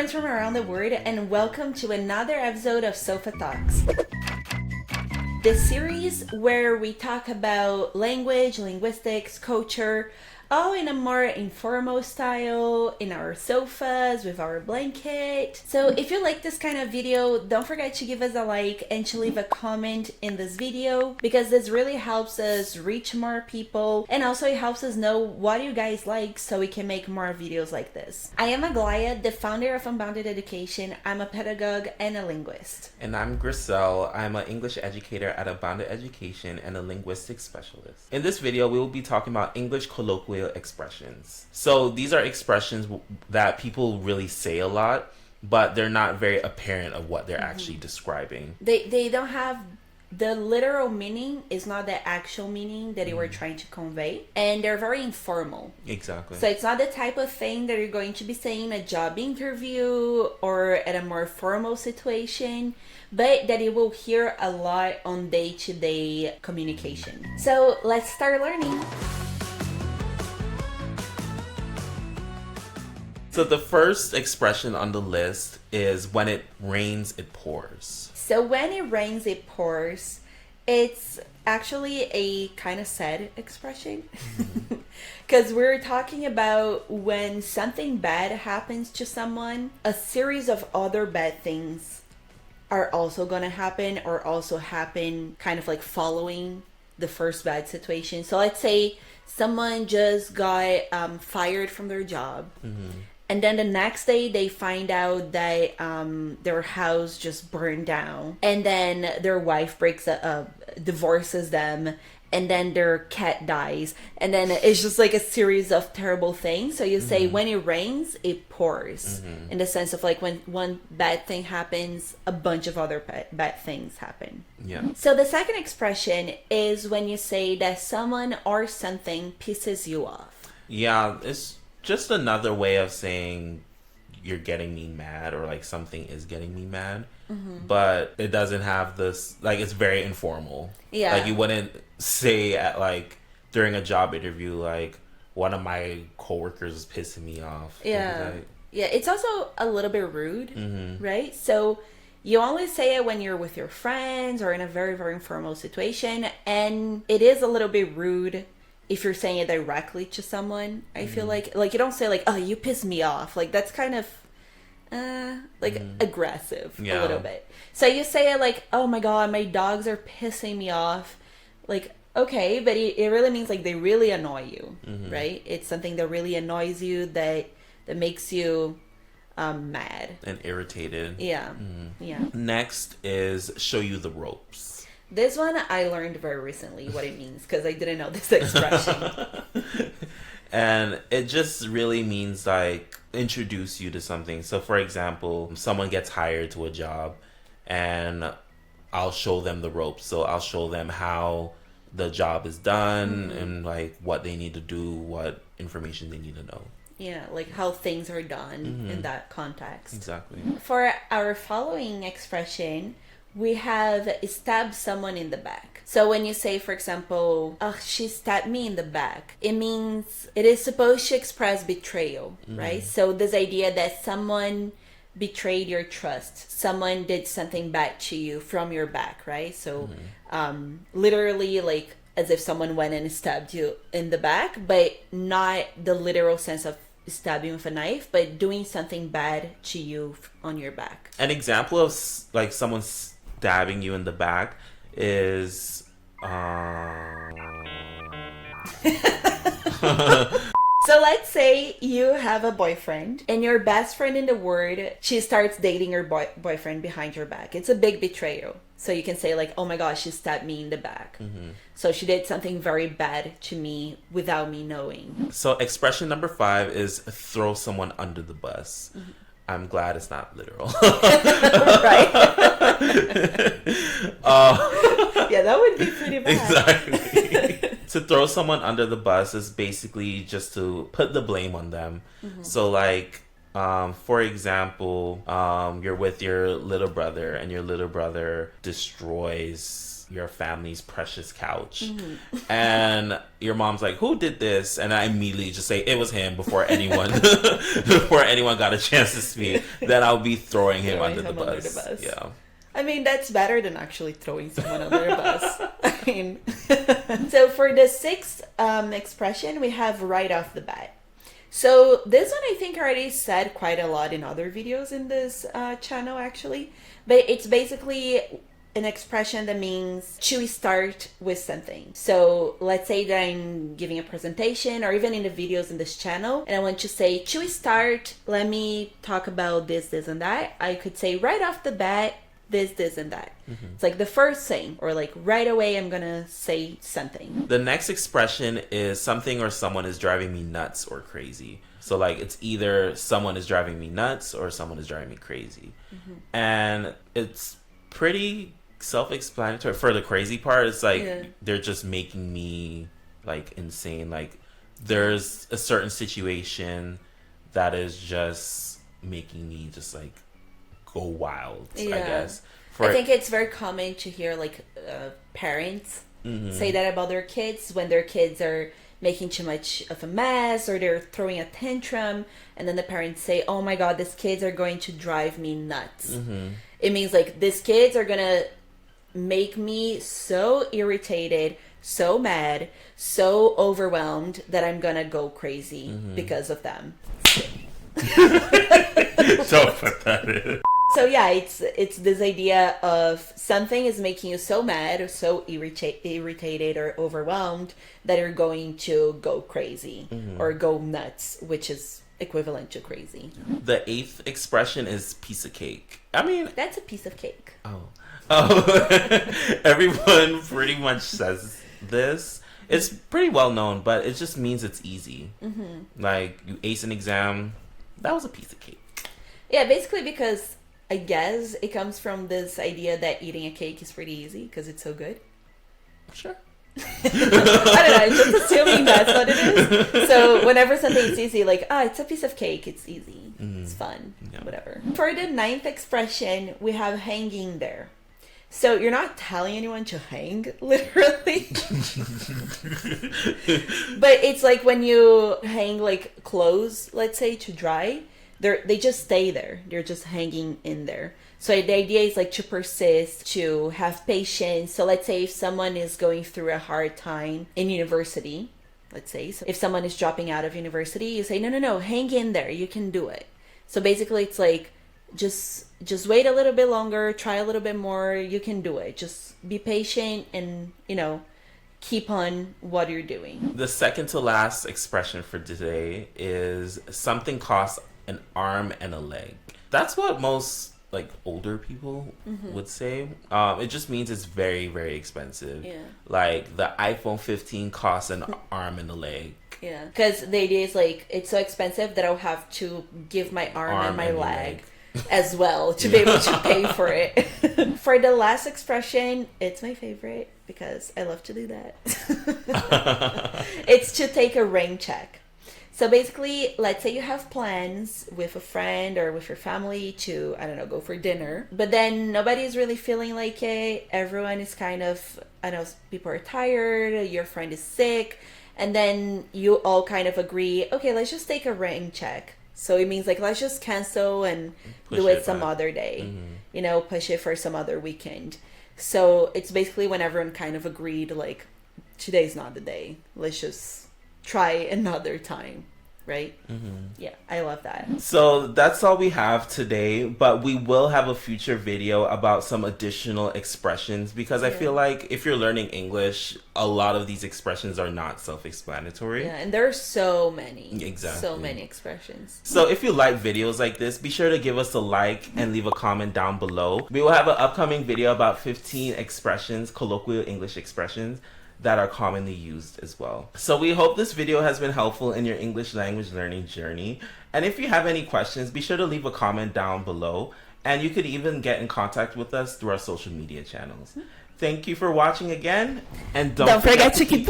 friends from around the world, and welcome to another episode of Sofa Talks. This series where we talk about language, linguistics, culture, all in a more informal style, in our sofas, with our blanket. So if you like this kind of video, don't forget to give us a like and to leave a comment in this video, because this really helps us reach more people, and also it helps us know what you guys like so we can make more videos like this. I am Aglaya, the founder of Unbounded Education. I'm a pedagogue and a linguist. And I'm Griselle. I'm an English educator at Unbounded Education and a linguistics specialist. In this video, we will be talking about English colloquial expressions. So these are expressions that people really say a lot, but they're not very apparent of what they're actually describing. They don't have the literal meaning, is not the actual meaning that they were trying to convey, and they're very informal. Exactly. So it's not the type of thing that you're going to be saying in a job interview or at a more formal situation, but that you will hear a lot on day-to-day communication. So let's start learning. So the first expression on the list is when it rains, it pours. So when it rains, it pours. It's actually a kind of sad expression, because we're talking about when something bad happens to someone, a series of other bad things are also going to happen, or also happen kind of like following the first bad situation. So let's say someone just got fired from their job. And then the next day they find out that their house just burned down, and then their wife divorces them, and then their cat dies, and then it's just like a series of terrible things. So you say when it rains, it pours, in the sense of like when one bad thing happens, a bunch of other bad things happen. Yeah. So the second expression is when you say that someone or something pisses you off. Yeah, it's just another way of saying you're getting me mad, or like something is getting me mad, but it doesn't have this, like, it's very informal. Yeah. Like you wouldn't say at like during a job interview, like, one of my coworkers is pissing me off. Yeah. Like, Yeah, it's also a little bit rude, right? So you only say it when you're with your friends or in a very, very informal situation, and it is a little bit rude if you're saying it directly to someone. I feel like you don't say like, oh, you piss me off. Like that's kind of aggressive a little bit. So you say it like, oh my god, my dogs are pissing me off. Like, okay, but it really means like they really annoy you, right? It's something that really annoys you, that makes you mad and irritated. Yeah. Yeah. Next is show you the ropes. This one I learned very recently what it means, because I didn't know this expression. And it just really means like introduce you to something. So for example, someone gets hired to a job and I'll show them the ropes. So I'll show them how the job is done and like what they need to do, what information they need to know. Yeah, like how things are done in that context. Exactly. For our following expression, we have stab someone in the back. So when you say, for example, oh, she stabbed me in the back, it means it is supposed to express betrayal, right? So this idea that someone betrayed your trust, someone did something bad to you from your back, right? So literally like as if someone went and stabbed you in the back, but not the literal sense of stabbing with a knife, but doing something bad to you on your back. An example of like someone stabbing you in the back is So let's say you have a boyfriend and your best friend in the world, she starts dating your boyfriend behind your back. It's a big betrayal. So you can say like, oh my gosh, she stabbed me in the back. So she did something very bad to me without me knowing. So expression number 5 is throw someone under the bus. I'm glad it's not literal. Right? Yeah, that would be pretty bad. Exactly. To throw someone under the bus is basically just to put the blame on them. So like For example, you're with your little brother and your little brother destroys your family's precious couch. And your mom's like, who did this? And I immediately just say it was him before anyone before anyone got a chance to speak. Then I'll be throwing him under the bus. Yeah. I mean, that's better than actually throwing someone under a bus. I mean, so for the sixth expression, we have right off the bat. So this one I think I already said quite a lot in other videos in this channel actually, but it's basically an expression that means to start with something. So let's say that I'm giving a presentation or even in the videos in this channel and I want to say to start, let me talk about this, this and that. I could say right off the bat, this and that. It's like the first thing, or like right away I'm gonna say something. The next expression is something or someone is driving me nuts or crazy. So like it's either someone is driving me nuts or someone is driving me crazy. And it's pretty self-explanatory. For the crazy part, it's like they're just making me like insane. Like there's a certain situation that is just making me just like go wild, I guess. I think it's very common to hear like parents say that about their kids when their kids are making too much of a mess or they're throwing a tantrum, and then the parents say, oh my god, these kids are going to drive me nuts. It means like these kids are gonna make me so irritated, so mad, so overwhelmed that I'm gonna go crazy because of them. So pathetic. So yeah, it's this idea of something is making you so mad or so irritated or overwhelmed that you're going to go crazy or go nuts, which is equivalent to crazy. The eighth expression is piece of cake. I mean, that's a piece of cake. Everyone pretty much says this. It's pretty well known, but it just means it's easy. Like you ace an exam, that was a piece of cake. Yeah, basically because I guess it comes from this idea that eating a cake is pretty easy because it's so good. Sure. I don't know, I'm just assuming that's what it is. So whenever something's easy, like, it's a piece of cake, it's easy, it's fun, whatever. For the ninth expression, we have hanging there. So you're not telling anyone to hang, literally. But it's like when you hang like clothes, let's say, to dry, they just stay there. They're just hanging in there. So the idea is like to persist, to have patience. So let's say if someone is going through a hard time in university, let's say, so if someone is dropping out of university, you say, no, hang in there. You can do it. So basically it's like, just wait a little bit longer, try a little bit more. You can do it. Just be patient and, keep on what you're doing. The second to last expression for today is something costs an arm and a leg. That's what most like older people would say. It just means it's very, very expensive. Yeah. Like the iPhone 15 costs an arm and a leg. Yeah. Because the idea is like it's so expensive that I'll have to give my arm and my leg as well to be able to pay for it. For the last expression, it's my favorite because I love to do that. It's to take a rain check. So basically, let's say you have plans with a friend or with your family to, I don't know, go for dinner. But then nobody's really feeling like it. Everyone is kind of, people are tired, your friend is sick. And then you all kind of agree, okay, let's just take a rain check. So it means like, let's just cancel and do it some other day. Push it for some other weekend. So it's basically when everyone kind of agreed, like, today's not the day. Let's just try another time, right? Yeah, I love that. So that's all we have today, but we will have a future video about some additional expressions because I feel like if you're learning English, a lot of these expressions are not self-explanatory. Yeah, and there are so many. Exactly. So many expressions. So if you like videos like this, be sure to give us a like and leave a comment down below. We will have an upcoming video about 15 expressions, colloquial English expressions, that are commonly used as well. So we hope this video has been helpful in your English language learning journey. And if you have any questions, be sure to leave a comment down below. And you could even get in contact with us through our social media channels. Thank you for watching again. And don't forget to keep